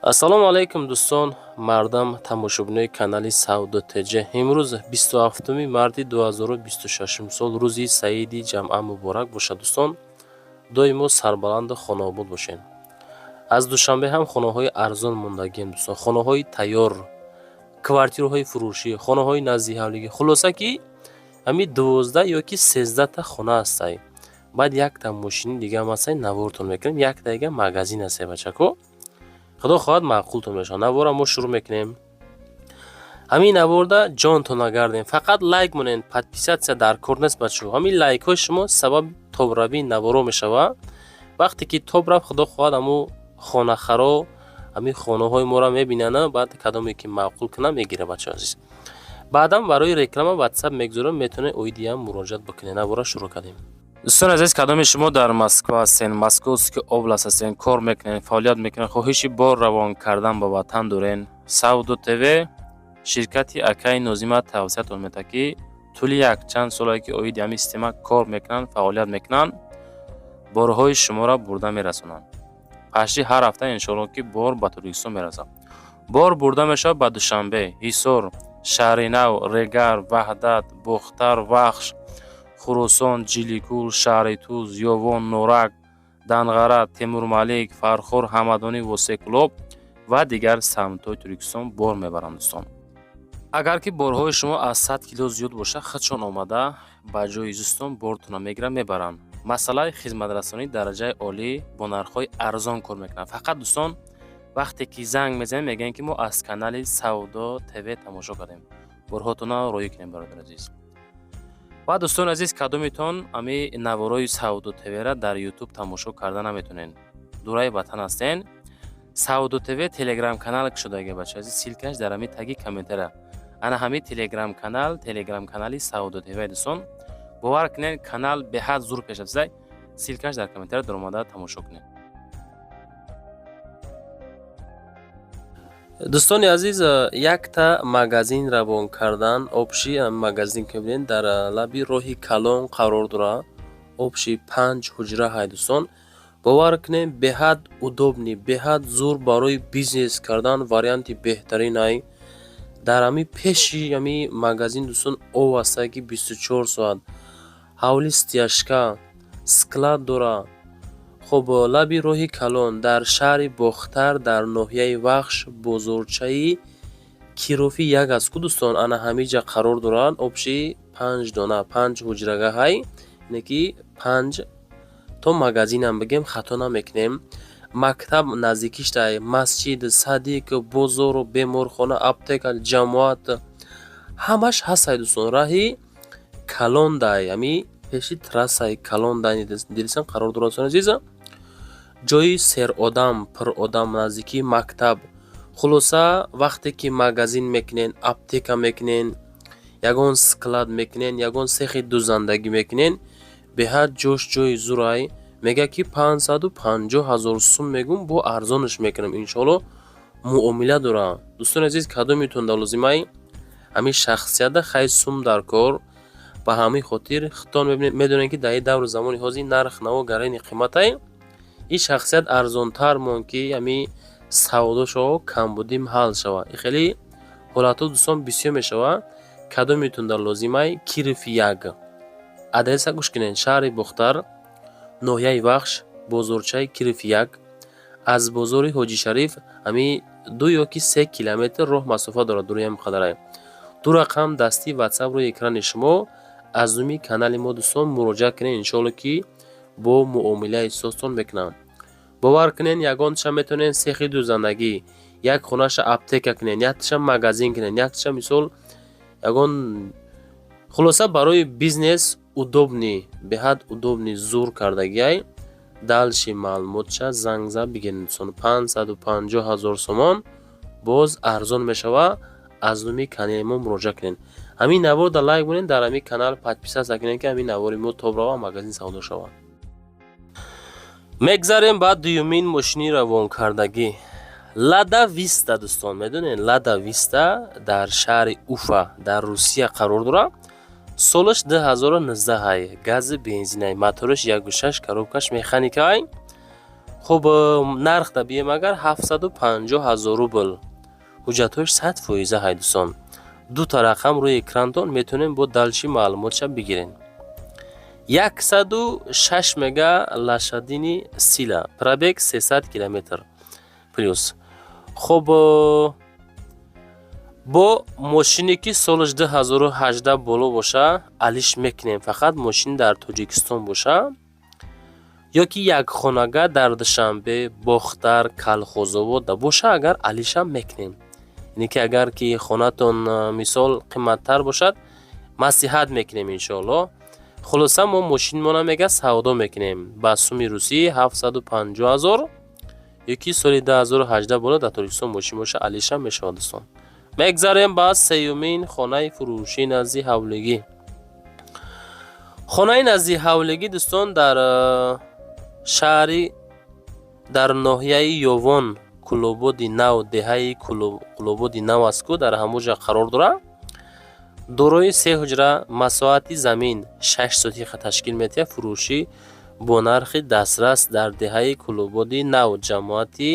ассалому алайкум дӯстон, мардам тамошобинои канали Савдо ТЖ. Имрӯз 27 марти 2026 сол рӯзи Саиди ҷамъа муборак бошад дӯстон. Доимо сарбаланду хонаобод бошед. аз душанбе ҳам хонаҳои арзон мондагием дӯстон, хонаҳои тайёр, квартираҳои фурӯшӣ, хонаҳои назди ҳавлигӣ, хулоса ки ҳами 12 ё ки 13 та хона ҳастай. баъд якта мошини дига ҳам ҳастай, навортон мекунем, якта дига магазин ҳастай бачако. худо хоҳад маъқултон мешавад. Навора мо шурӯъ мекунем. ҳамин наворда ҷонтон нагардем, фақат лайк монед, подписатсия дар кор нест бачаҳо. ҳамин лайкҳои шумо сабаби тобравии наворо мешавад. вақте ки тоб рафт, худо хоҳад ҳамо хонахаро ҳамин хонаҳои моро мебинанд, баъд кадоме ки маъқул кунам мегира бачаҳо азиз. баъдам барои реклама WhatsApp мегузорам, метавонед оидиям муроҷиат бикунед. Навора шурӯъ кардем. дӯстон азиз, кадоме шумо дар Москва ҳастен, Московский област ҳастен, кор мекунед, фаъолият мекунед, хоҳиши бор равон кардан ба ватан дорен, Савдо ТВ ширкати Акаи Нозима тавсиятон метавад ки тӯли якчанд солае ки оиди ҳамин система кор мекунанд, фаъолият мекунанд, борҳои шуморо бурда мерасонанд. пашти ҳар ҳафта иншоалло ки бор ба Тоҷикистон мерасад. бор бурда мешавад ба Душанбе, Ҳисор, Шаҳри Нав, Регар, Ваҳдат, Бухтар, Вахш, Хурусон, Ҷиликул, Шаҳри Туз, Ёвон, Норак, Данғара, Темурмалик, Фархор, Ҳамадонӣ, Восекулоб ва дигар самтҳои Тоҷикистон бор мебаранд дӯстон. агар ки борҳои шумо аз 100 кило зиёд бошад, худшон омада ба ҷои зистон бортона мегиранд, мебаранд. масъалаи хизматрасонӣ дараҷаи олӣ бо нархҳои арзон кор мекунанд. фақат дӯстон вақте ки занг мезанем мегӯем ки мо аз канали Савдо ТВ тамошо кардем. борҳотона роӣ кунем бародар азиз. ва дӯстон азиз, кадометон ами наворои Савдо ТВ-ра дар YouTube тамошо карда наметонен. дураи ватан ҳастен. Савдо ТВ телеграм канал шудаги бача азиз, силкаш дар ами таги комментария. ана ҳами телеграм канали Савдо ТВ дӯстон. бовар кунед, канал беҳад зур пеш афзай. силкаш дар комментария дар омада тамошо кунед. дӯстони азиз, якта магазин равон кардан, обши магазин ки мебинед дар лаби роҳи Калон қарор дорад. обши 5 ҳуҷра ҳай дӯстон. бовар кунед, беҳад удобни, беҳад зур барои бизнес кардан варианти беҳтарин ҳай. дар ҳами пеши ҳами магазин дӯстон ов ҳастай ки 24 соат ҳавли стяжка, склад дорад. хуб, лаби роҳи Калон дар шаҳри Бохтар дар ноҳияи Вахш бозорчаи Кирофи 1 аст ку дӯстон, ана ҳамиҷа қарор дорад. обши 5 дона, 5 ҳуҷрага ҳай, яъне ки 5 то магазинам бигем хато намекунем. мактаб наздикиштай, масҷид, садиқ, бозору беморхона, аптека, ҷамоат ҳамаш ҳастай дӯстон. раҳи Калондай, ами пеши трассаи Калондай дилисан қарор дорад дӯстон азиз. ҷои серодам, пуродам наздикии мактаб. хулоса вақте ки магазин мекунен, аптека мекунен, ягон склад мекунен, ягон сехи дузандагӣ мекунен, беҳад ҷош ҷои зурай. мега ки 550 000 сум мегум, бо арзонаш мекунам, иншоалло муомила дорам. дӯстони азиз, кадометон дар лозимаи ҳамин шахсияда хай сум дар кор. ба ҳамин хотир хитон медонем ки дар давру замони ҳозир нарх наво гарани қиматай. ин шахсият арзонтар мон ки ҳамин савдошо камбудим ҳал шавад. хеле ҳолатҳо дӯстон бисёр мешавад. кадометон дар лозимаи Кирофи 1 адреса гӯш кунед. шаҳри Бухтар, ноҳияи Вахш, бозорчаи Кирофи 1. аз бозори Ҳоҷи Шариф ҳами 2 ё ки 3 километр роҳ масофа дорад. дураи қадарай. ду рақам дасти WhatsApp рои экрани шумо. аз уми канали мо дӯстон муроҷиат кунед, иншоалло ки бо муомилаи созтон мекунам. бовар кунед, ягонташа метавонед сехи дузандагӣ, як хонаша аптека кунед, якташа магазин кунед, якташа мисол ягон, хулоса барои бизнес удобни, беҳад удобни зур кардагиай. далши маълумотша зангза бигиред дӯстон. 550 000 сомон боз арзон мешавад. аз уми канали мо муроҷиат кунед. ҳамин наворда лайк монед, дар ҳамин канал подписатсия кунед ки ҳамин навори мо тоб рава магазин савдо шавад. мегзарем ба дуюмин мошини равонкардагӣ. Lada Vista дӯстон, медонед Lada Vista дар шаҳри Уфа дар Русия қарор дорад. солаш 2019 ҳай. гази бензинай, моториш 1.6, коробкаш механикай. хуб нарх да бием агар 750,000 рубл. ҳуҷҷатҳош 100% ҳай дӯстон. ду та рақам рӯи экрандон метонем бо далчи маълумотша бигирем. 106 мега лашадини сила, пробег 300 километр плюс. хуб бо мошине ки солаш 2018 боло боша алиш мекунем. фақат мошин дар Тоҷикистон боша ё ки якхонага дар Душанбе, Бохтар, Калхозовод боша агар алишам мекунем. яъне ки агар ки хонатон мисол қиматтар бошад маслиҳат мекунем иншоалло. хулоса мо мошинмона мега савдо мекунем ба сумми русӣ 750,000 ё ки соли 2018 бола дар Тоҷикистон мошин боша алишам мешавад дӯстон. мегзарем ба сеюмин хонаи фурӯшии назди ҳавлигӣ. хонаи назди ҳавлигӣ дӯстон дар шаҳри дар ноҳияи Ёвон Кулободи Нав, деҳаи Кулободи Нав аст ку дар ҳамонҷа қарор дорад. дорои 3 ҳуҷра, масоҳати замин 6 сотиқа ташкил метиҳад. фурӯшӣ бо нархи дастрас дар деҳаи Кулободи Нав, ҷамоати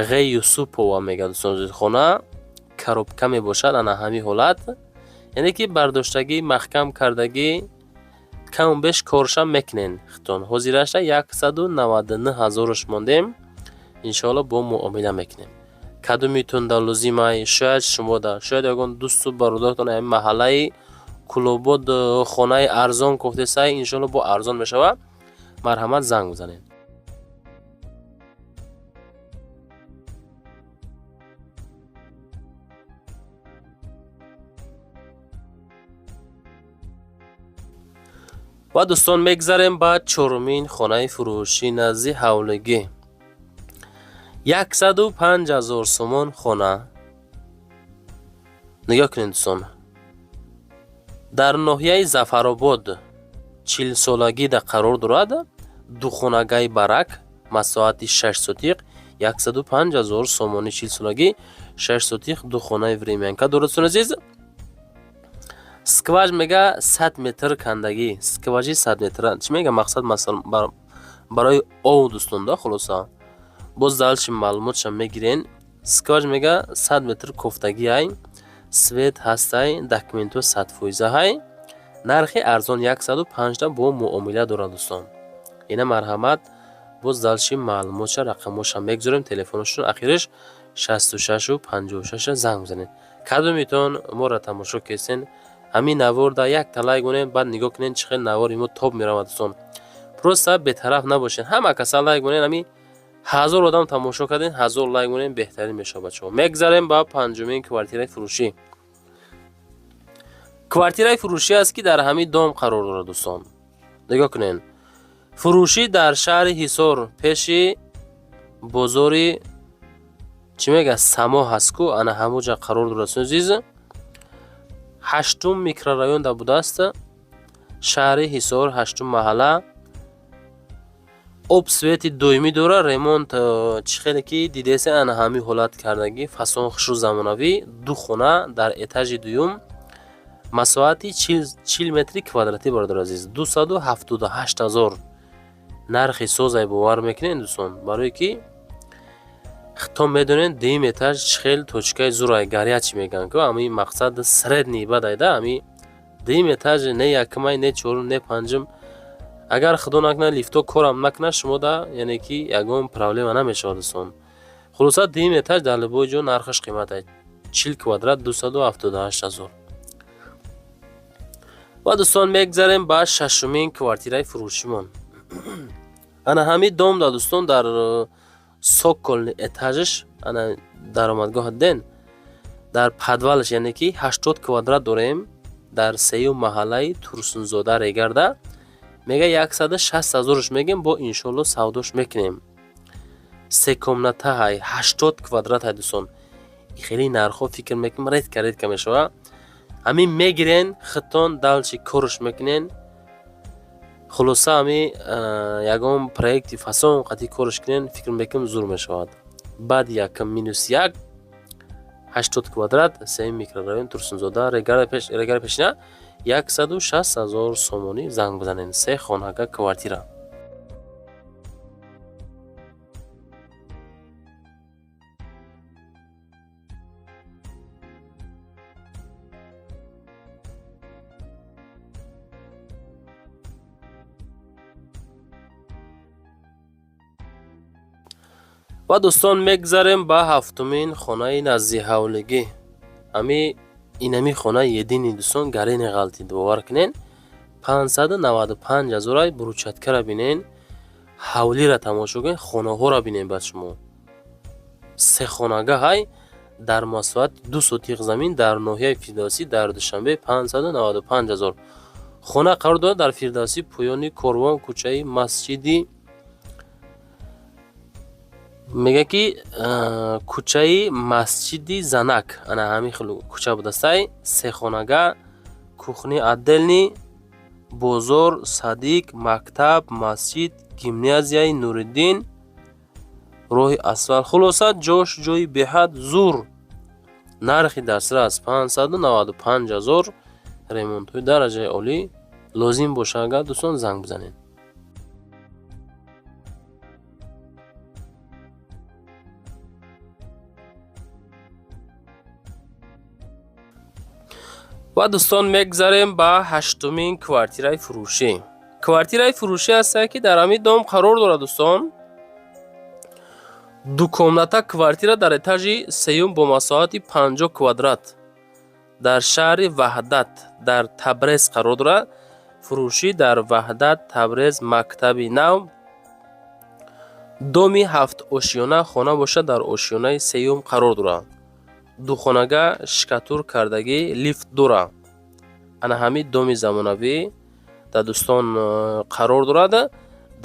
Ғ Юсупова мегӯяд дӯстон. хона коробка мебошад. ана ҳамин ҳолат, яъне ки бардоштагӣ маҳкам кардагӣ каму беш коршам мекунен. хитон ҳозираша 199,000 мондем. иншоалло бо муомила мекунем. кадумитон да лозимай, шояд шумо да шояд ягон дӯсту бародаратон ҳамин маҳаллаи Кулобод хонаи арзон гуфтесай, иншоалло бо арзон мешавад. марҳамат занг бизанед. ва дӯстон мегзарем ба чорумин хонаи фурӯшии назди ҳавлигӣ. 105,000 сомон хона. нигоҳ кунед дӯстон. дар ноҳияи Зафаробод 40 солагӣ да қарор дорад. духонагаи барак, масоҳати 6 сотиқ, 105,000 сомони 40 солагӣ, 6 сотиқ духонаи времянка дорад дӯстон азиз. скваж мега 100 метр кандагӣ. скважи 100 метр чӣ мега мақсад барои ов дӯстон да. хулоса боз далчи маълумотша мегирен. скваж мега 100 метр кофтагӣ ай, свет ҳастай, документо 100% ай. нархи арзон 150 бо муомила дорад дӯстон. ина марҳамат боз далчи маълумотша рақамоша мегзорем. телефоношон ахираш 66 56 занг бизанед. кадумитон моро тамошо кесен ҳамин навор да як талай гунем, баъд нигоҳ кунен чӣ хел навори мо тоб меравад дӯстон. просто бетараф набошен. ҳама каса лайк гунен. ҳамин 1000 одам тамошо карден, 1000 лайк гунен беҳтарин мешавад бачаҳо. мегзарем ба панҷумин квартираи фурӯшӣ. квартираи фурӯшӣ аст ки дар ҳамин дом қарор дорад дӯстон. нигоҳ кунен. фурӯшӣ дар шаҳри Ҳисор пеши бозори чӣ мега Само ҳаст ку ана ҳамонҷа қарор дорад дӯстон азиз. 8 микрорайон да будааст. шаҳри Ҳисор 8 маҳалла. об свети доимӣ дора. ремонт чӣ хеле ки дидеса ана ҳамин ҳолат кардагӣ. фасон хушу замонавӣ. ду хона дар этажи дуюм. масоҳати 40 метри квадратӣ бародар азиз. 278,000 нархи созай бовар мекунед дӯстон. барое ки хитон медонед дуюм этаж чӣ хел точкаи зурай гарячи меган ку ҳамин мақсад средний бадайда. ҳамин дуюм этаж не якмай, не чорум, не панҷум. агар худо накна лифто корам накна шумо да яъне ки ягон проблема намешавад дӯстон. хулоса дуюм этаж дар любой ҷо нархаш қимат аст. 40 квадрат 278,000. ва дӯстон мегзарем ба шашумин квартираи фурӯшимон. ана ҳамин дом да дӯстон дар соколни этажаш ана даромадгоҳ ден дар подвалаш яъне ки 80 квадрат дорем дар сеюм маҳаллаи Турсунзода Регарда. мега 160,000 мегем бо иншоалло савдош мекунем. се комната ҳай 80 квадрат ҳай дӯстон. хеле нархҳо фикр мекунем редка мешавад. ҳамин мегирен хитон далчи корш мекунен. хулоса ҳамин ягон проекти фасон қати корш кунен фикр мекунем зур мешавад. баъд якм минус як 80 квадрат 3 микрорайон Турсунзода Регарда пешина 160,000 сомонӣ занг бизанед. 3 хонага квартира. ва дӯстон мегзарем ба ҳафтумин хонаи назди ҳавлигӣ. Инами хона едини дӯстон гарини ғалтид бовар кунен 595,000 буручаткара бинен, ҳавлира тамошо кунен, хонаҳоро бинен ба шумо. се хонага ҳай дар масоҳати 2 сотиқ замин дар ноҳияи Фирдавсӣ дар Душанбе 595,000 хона қарор дорад дар Фирдавсӣ, поёни Корвон, кӯчаи Масҷиди, мега ки кӯчаи Масҷиди Занак, ана ҳамин хело кӯча будастай, се хонага, кухни отделни, бозор, садиқ, мактаб, масҷид, гимназияи Нуриддин, роҳи асфал, хулоса ҷош ҷойи беҳад зур. Нархи дастрас аст 595,000. ремонтҳои дараҷаи олӣ лозим бошад, агар дӯстон занг бизанед. ва дӯстон мегзарем ба ҳаштумин квартираи фурӯшӣ. Квартираи фурӯшӣ ҳастае ки дар ҳамин дом қарор дорад дӯстон. Дукомната квартира дар этажи сеюм бо масоҳати 50 квадрат дар шаҳри Ваҳдат дар Табрез қарор дорад. Фурӯшӣ дар Ваҳдат, Табрез, мактаби нав. Доми 7 ошёна хона бошад, дар ошёнаи сеюм қарор дорад. Духонага шикатур кардагӣ, лифт дорад. ана ҳамин доми замонавӣ дар дӯстон қарор дорад.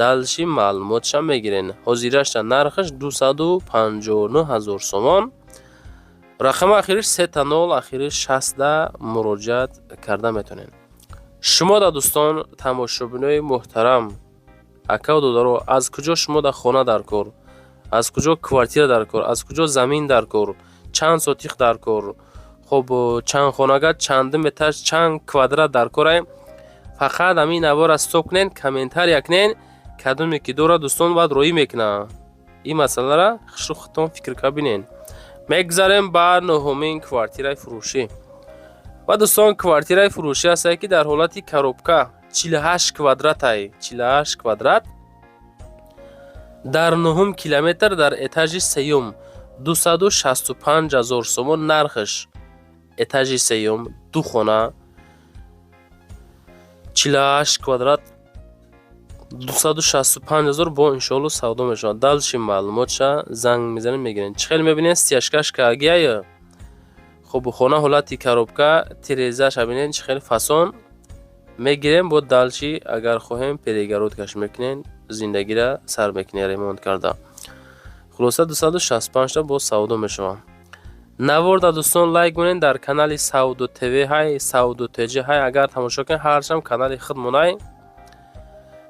далши маълумотша мегирен. ҳозираша нархаш 259,000 сомон. рақами ахириш 30 ахириш 60 муроҷиат карда метавонед. шумо да дӯстон тамошобинои муҳтарам, ака додаро, аз куҷо шумо да хона дар кор, аз куҷо квартира дар кор, аз куҷо замин дар кор, чанд сотиқ дар кор, хоб чанд хонага, чандум этаж, чанд квадрат дар корай, фақат ҳамин навора стоп кунен, комментария кунен, кадоме ки дора дӯстон баъд роӣ мекуна. ин масъалара хушрӯ худтон фикр ка бинен. мегзарем ба нӯҳумин квартираи фурӯшӣ. ва дӯстон квартираи фурӯшӣ ҳастае ки дар ҳолати коробка 48 квадратай, 48 квадрат дар 9 километр дар этажи сеюм 265,000 сомон нархаш. этажи сеюм, ду хона, 48 квадрат, 265,000 бо иншоалло савдо мешавад. далши маълумотша занг мезанем мегирен. чӣ хел мебинен стяжкаш кагия. хоб хона ҳолати коробка, тирезаша бинен чӣ хел фасон мегирем. бо далши агар хоҳем перегородкаш мекунен, зиндагиро сар мекунен ремонт карда. хулоса 265 бо савдо мешавад. наворда дӯстон лайк монен дар канали Савдо ТВ ҳай, Савдо ТЖ ҳай. агар тамошо кунен ҳарчанд канали худ монай,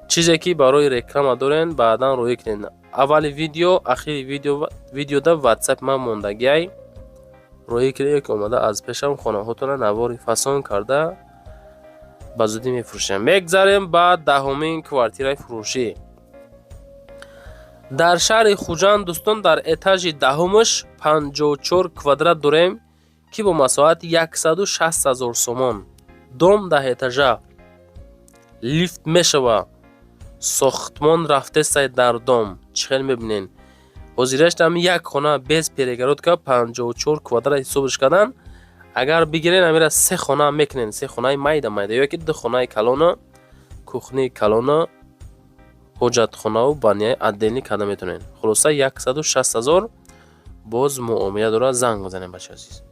чизе ки барои реклама дорен баъдан роӣ кунен. аввали видео, ахири видеода WhatsApp ман мондагиай роҳӣ кунед ки омада аз пешам хонаҳотона навори фасон карда ба зудӣ мефурӯшем. мегзарем ба даҳумин квартираи фурӯшӣ. дар шаҳри Хуҷанд дӯстон дар этажи даҳумаш 54 квадрат дорем ки бо масоҳати 160,000 сомон. дом 10 этажа, лифт мешава, сохтмон рафтестай дар дом. чӣ хел мебинен. ҳозираш там як хона без перегородка 54 квадрат ҳисобш кардан. агар бигирен амира се хона мекунен, се хонаи майда майда, ёки ду хонаи калона, кухни калона, ҳоҷатхонаву банияи отделни карда метавонен. хулоса 160,000 боз муомила дора. занг бизанем бачаи азиз.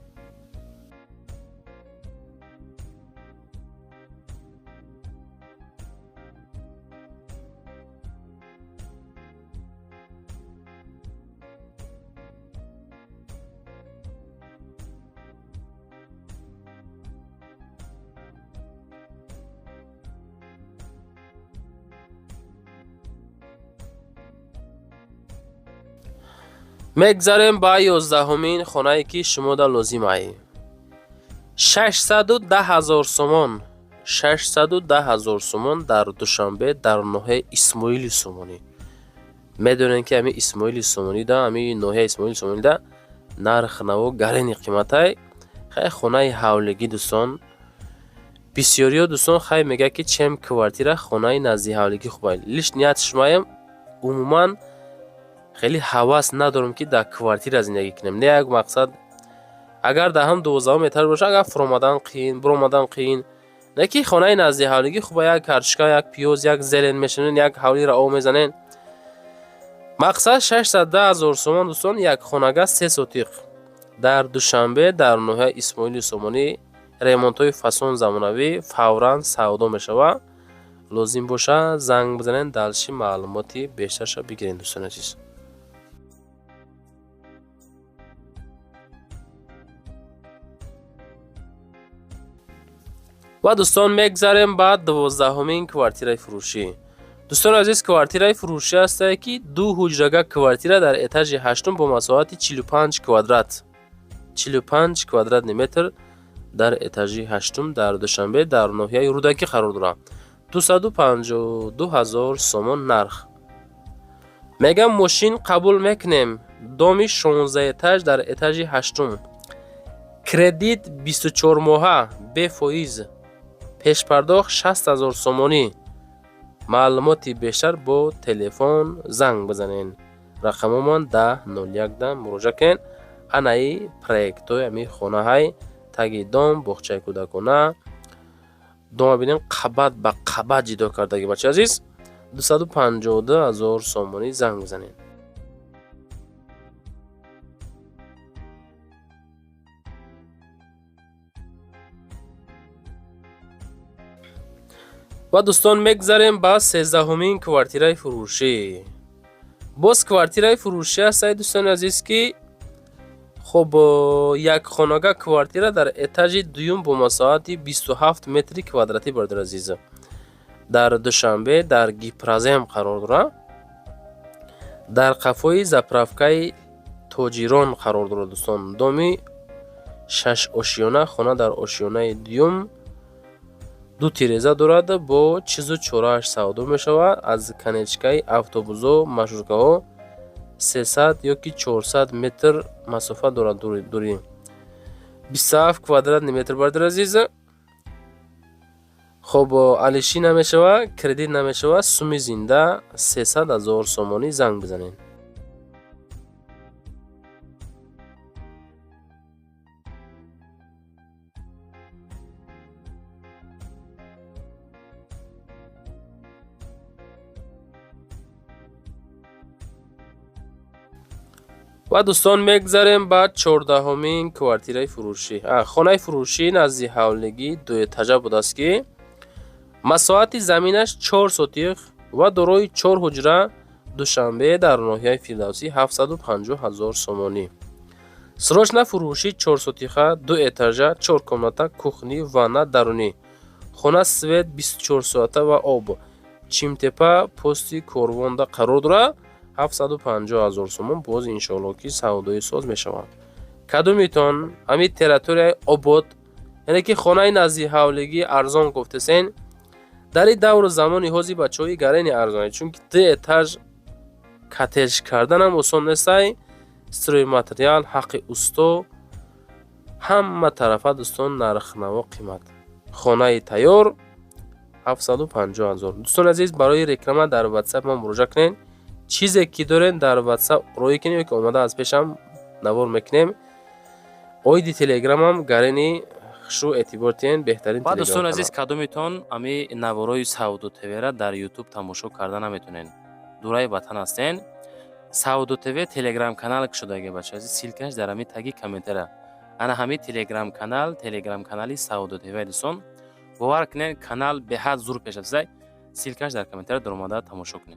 мегзарем ба 11-умин хонае ки шумода лозимай. 610,000 сомон. 610,000 сомон дар Душанбе дар ноҳияи Исмоили Сомонӣ. медонем ки ҳамин Исмоили Сомонида, ҳамин ноҳияи Исмоили Сомонида нарх наво гарини қиматай. хай хонаи ҳавлигӣ дӯстон. бисёриё дӯстон хай мега ки чем квартира хонаи назди ҳавлигӣ хубай. лиш ният шумаем умуман خیلی حواس ندارم که در کوارتیر زندگی کنم. نه یک مقصد اگر در هم 12 متر باشه، اگر فرامدن قین برامدن قین، نه که خانه نزدیک حالگی خوب یک کرچکا، یک پیوز، یک زلن میشنن، یک حولی را او میزنن. مقصد 610,000 سومان دوستان یک خانگاه 3 سوتیق در دوشنبه در نوحه اسماعیل سومانی ремонтои фасон замонавӣ фавран савдо мешавад. лозим боша занг бизанед далши маълумоти бештарша бигиред дӯстони азиз. ва дӯстон мегзарем ба 12-умин квартираи фурӯшӣ. дӯстони азиз, квартираи фурӯшӣ ҳастае ки ду ҳуҷрага квартира дар этажи 8 бо масоҳати 45 квадрат 45 квадрат метр дар этажи 8 дар душанбе дар ноҳияи рӯдакӣ қарор дорад. 252,000 сомон нарх. мегам мошин қабул мекунем. доми 16 этаж дар этажи 8. кредит 24 моҳа бе фоиз. пешпардохт 60,000 сомонӣ. маълумоти бештар бо телефон занг бизанед. рақамомон 1001 муроҷиат кунед. анаи проектои ами хонаҳай таги дом боғчаи кӯдакона дома бинем қабат ба қабат ҷидо кардаги бачаи азиз. 252,000 сомонӣ занг бизанед. ва дӯстон мегзарем ба 13-умин квартираи фурӯшӣ. боз квартираи фурӯшӣ ҳастаи дӯстони азиз ки хуб як хонага квартира дар этажи 2 бо масоҳати 27 метри квадратӣ бардор азиз. дар душанбе дар гипразем қарор дорад. дар қафои заправкаи тоҷирон қарор дорад дӯстон. доми 6 ошёна. хона дар ошёнаи 2 ду тиреза дорад. бо чизу чорааш савдо мешавад. аз канечкаи автобусҳо маршруткаҳо 300 ёки 400 метр масофа дорад. дури 27 квадрат метр бардор азиз. хуб алишӣ намешавад, кредит намешавад. суми зинда 300,000 сомонӣ занг бизанед. ва дӯстон мегзарем ба 14-умин квартираи фурӯшӣ. хонаи фурӯшӣ назди ҳавлигӣ 2 этажа будааст ки масоҳати заминаш 4 сотиқ ва дорои 4 ҳуҷра. душанбе дар ноҳияи фирдавсӣ 750,000 сомонӣ. срочна фурӯшӣ 4 сотиқа 2 этажа 4 комната кухни ванна дарунӣ. хона свет 24 соата ва об. чимтепа пости корвонда қарор дорад. 750,000 сомон. боз иншоалло ки савдои соз мешавад. кадомитон ами территорияи обод, яъне ки хонаи назди ҳавлигӣ арзон гуфтасен, дар ин давру замони ҳозир бачаҳои гарани арзоне, чунки 2 этаж коттедж карданам осон нестай. стройматериал, ҳаққи усто, ҳама тарафа дӯстон нархнаво қимат. хонаи тайёр 750,000. дӯстони азиз, барои реклама дар WhatsApp ма муроҷиат кунед. чизе ки дорен дар WhatsApp роӣ кунед ёки омада аз пешам навор мекунем. оиди телеграмам гарани хушу эътибор тиҳен. беҳтарин телеграм. дӯстони азиз, кадомитон ами наворои Сауду ТВ-ра дар YouTube тамошо карда наметонен. дураи ватан ҳастен. Сауду ТВ телеграм канал шудаги бача азиз, силкаш дар ами таги комментара. ана ҳами телеграм канали Сауду ТВ дӯстон. бовар кунед, канал беҳад зур пеш афзай. силкаш дар комментара дар омада тамошо кунед.